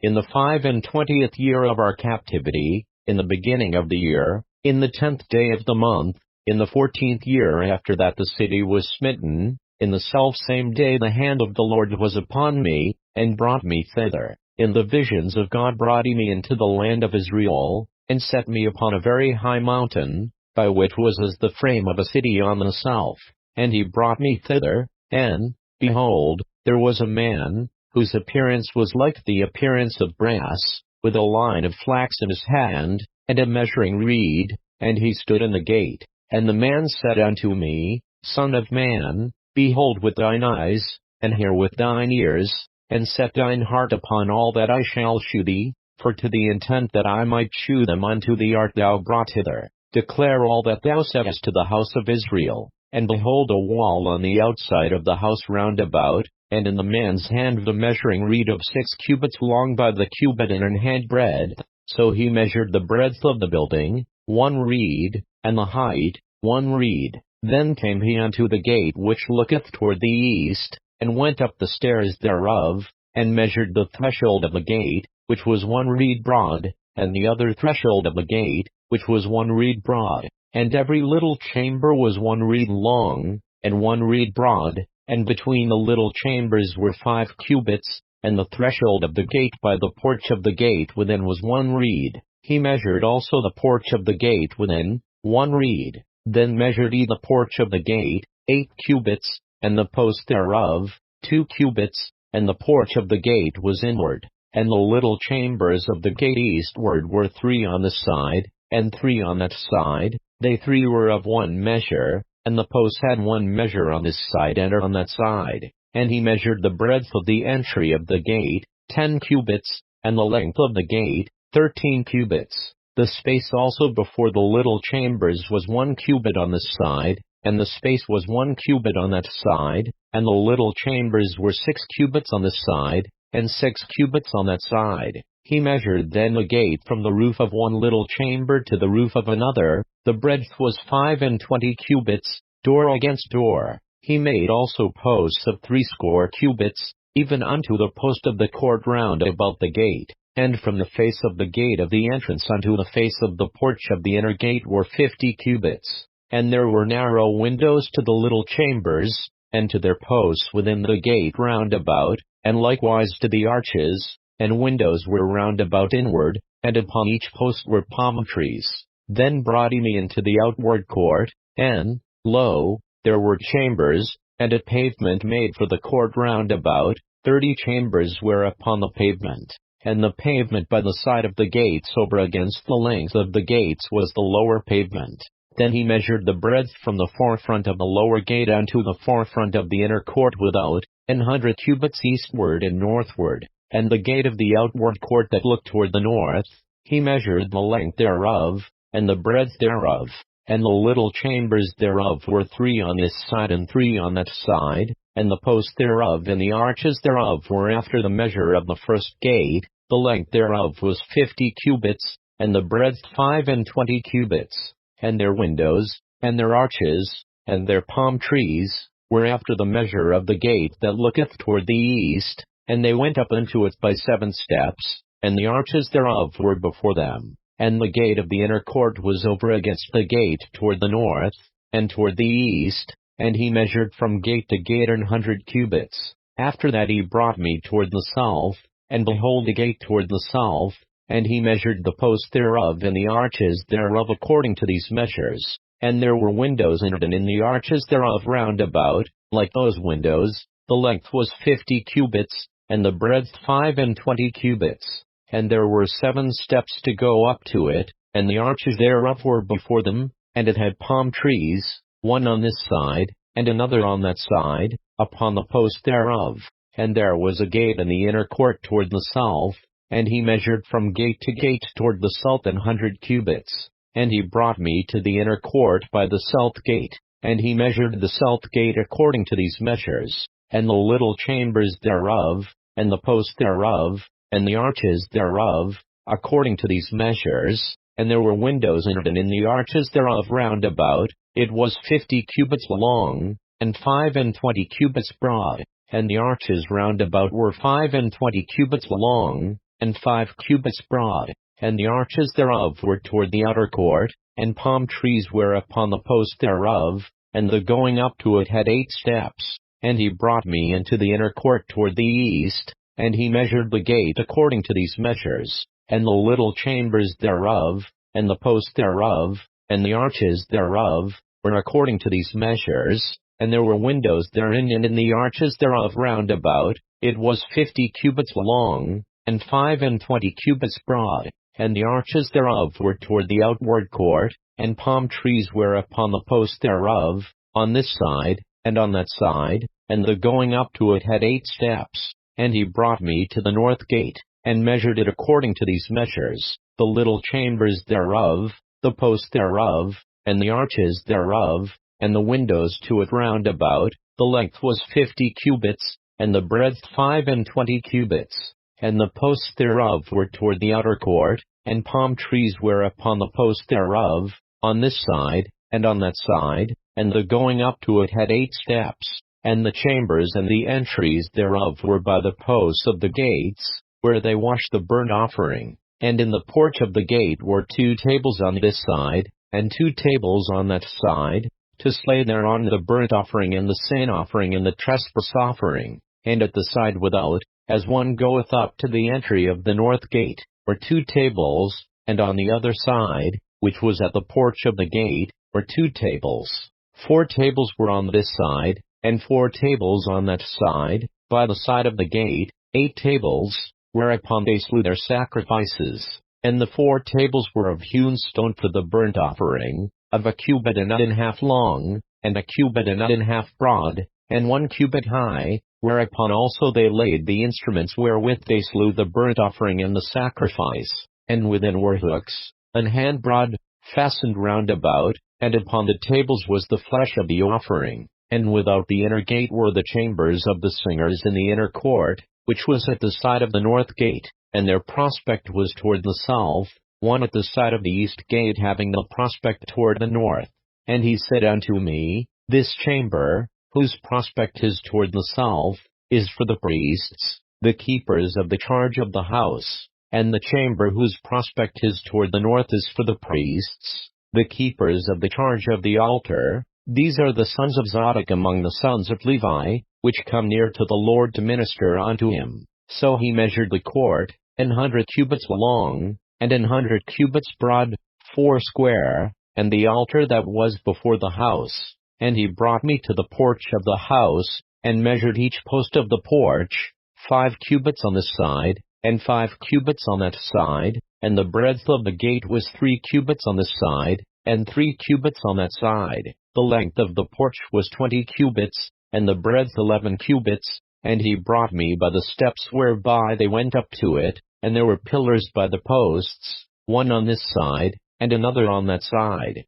in the 25th year of our captivity, in the beginning of the year, in the 10th day of the month, in the 14th year after that the city was smitten, in the selfsame day the hand of the Lord was upon me, and brought me thither. In the visions of God brought he me into the land of Israel, and set me upon a very high mountain, by which was as the frame of a city on the south. And he brought me thither, and, behold, there was a man, whose appearance was like the appearance of brass, with a line of flax in his hand, and a measuring reed, and he stood in the gate. And the man said unto me, Son of man, behold with thine eyes, and hear with thine ears, and set thine heart upon all that I shall shew thee, for to the intent that I might shew them unto thee art thou brought hither. Declare all that thou saidst to the house of Israel. And behold a wall on the outside of the house round about, and in the man's hand the measuring reed of 6 cubits long by the cubit and an handbreadth. So he measured the breadth of the building, 1 reed, and the height, 1 reed. Then came he unto the gate which looketh toward the east, and went up the stairs thereof, and measured the threshold of the gate, which was 1 reed broad, and the other threshold of the gate, which was 1 reed broad. And every little chamber was 1 reed long, and 1 reed broad, and between the little chambers were 5 cubits, and the threshold of the gate by the porch of the gate within was 1 reed. He measured also the porch of the gate within, 1 reed. Then measured he the porch of the gate, 8 cubits, and the post thereof, 2 cubits, and the porch of the gate was inward. And the little chambers of the gate eastward were 3 on this side, and 3 on that side. They 3 were of 1 measure, and the posts had 1 measure on this side and on that side. And he measured the breadth of the entry of the gate, 10 cubits, and the length of the gate, 13 cubits. The space also before the little chambers was 1 cubit on this side, and the space was 1 cubit on that side, and the little chambers were 6 cubits on this side, and 6 cubits on that side. He measured then the gate from the roof of 1 little chamber to the roof of another. The breadth was 25 cubits, door against door. He made also posts of 60 cubits, even unto the post of the court round about the gate. And from the face of the gate of the entrance unto the face of the porch of the inner gate were 50 cubits. And there were narrow windows to the little chambers, and to their posts within the gate round about, and likewise to the arches, and windows were round about inward, and upon each post were palm trees. Then brought he me into the outward court, and, lo, there were chambers, and a pavement made for the court round about. 30 chambers were upon the pavement. And the pavement by the side of the gates over against the length of the gates was the lower pavement. Then he measured the breadth from the forefront of the lower gate unto the forefront of the inner court without, 100 cubits eastward and northward. And the gate of the outward court that looked toward the north, he measured the length thereof, and the breadth thereof. And the little chambers thereof were 3 on this side and 3 on that side, and the posts thereof and the arches thereof were after the measure of the first gate. The length thereof was 50 cubits, and the breadth 25 cubits. And their windows, and their arches, and their palm trees, were after the measure of the gate that looketh toward the east, and they went up into it by 7 steps, and the arches thereof were before them. And the gate of the inner court was over against the gate toward the north, and toward the east, and he measured from gate to gate 100 cubits. After that he brought me toward the south, and behold a gate toward the south, and he measured the posts thereof and the arches thereof according to these measures. And there were windows in it and in the arches thereof round about, like those windows. The length was 50 cubits, and the breadth 25 cubits. And there were 7 steps to go up to it, and the arches thereof were before them, and it had palm trees, 1 on this side, and another on that side, upon the post thereof. And there was a gate in the inner court toward the south, and he measured from gate to gate toward the south 100 cubits. And he brought me to the inner court by the south gate, and he measured the south gate according to these measures, and the little chambers thereof, and the posts thereof, and the arches thereof, according to these measures. And there were windows in it and in the arches thereof round about. It was 50 cubits long, and 25 cubits broad. And the arches round about were 25 cubits long, and 5 cubits broad, and the arches thereof were toward the outer court, and palm trees were upon the post thereof, and the going up to it had 8 steps. And he brought me into the inner court toward the east, and he measured the gate according to these measures, and the little chambers thereof, and the post thereof, and the arches thereof, were according to these measures, and there were windows therein and in the arches thereof round about. It was 50 cubits long, and 25 cubits broad, and the arches thereof were toward the outward court, and palm trees were upon the post thereof, on this side, and on that side, and the going up to it had 8 steps. And he brought me to the north gate, and measured it according to these measures, the little chambers thereof, the post thereof, and the arches thereof, and the windows to it round about. The length was 50 cubits, and the breadth 25 cubits. And the posts thereof were toward the outer court, and palm trees were upon the post thereof, on this side, and on that side, and the going up to it had 8 steps. And the chambers and the entries thereof were by the posts of the gates, where they washed the burnt offering. And in the porch of the gate were 2 tables on this side, and 2 tables on that side, to slay thereon the burnt offering and the sin offering and the trespass offering. And at the side without, as one goeth up to the entry of the north gate, were 2 tables, and on the other side, which was at the porch of the gate, were 2 tables. 4 tables were on this side, and 4 tables on that side, by the side of the gate, 8 tables, whereupon they slew their sacrifices. And the 4 tables were of hewn stone for the burnt offering, of 1 cubit and a half long, and 1 cubit and a half broad, and 1 cubit high, whereupon also they laid the instruments wherewith they slew the burnt offering and the sacrifice. And within were hooks, an hand broad, fastened round about, and upon the tables was the flesh of the offering. And without the inner gate were the chambers of the singers in the inner court, which was at the side of the north gate, and their prospect was toward the south, one at the side of the east gate having the prospect toward the north. And he said unto me, This chamber, whose prospect is toward the south, is for the priests, the keepers of the charge of the house, and the chamber whose prospect is toward the north is for the priests, the keepers of the charge of the altar. These are the sons of Zadok among the sons of Levi, which come near to the Lord to minister unto him. So he measured the court, 100 cubits long, and 100 cubits broad, foursquare, and the altar that was before the house. And he brought me to the porch of the house, and measured each post of the porch, 5 cubits on this side, and 5 cubits on that side, and the breadth of the gate was 3 cubits on this side, and 3 cubits on that side. The length of the porch was 20 cubits, and the breadth 11 cubits, and he brought me by the steps whereby they went up to it, and there were pillars by the posts, one on this side, and another on that side.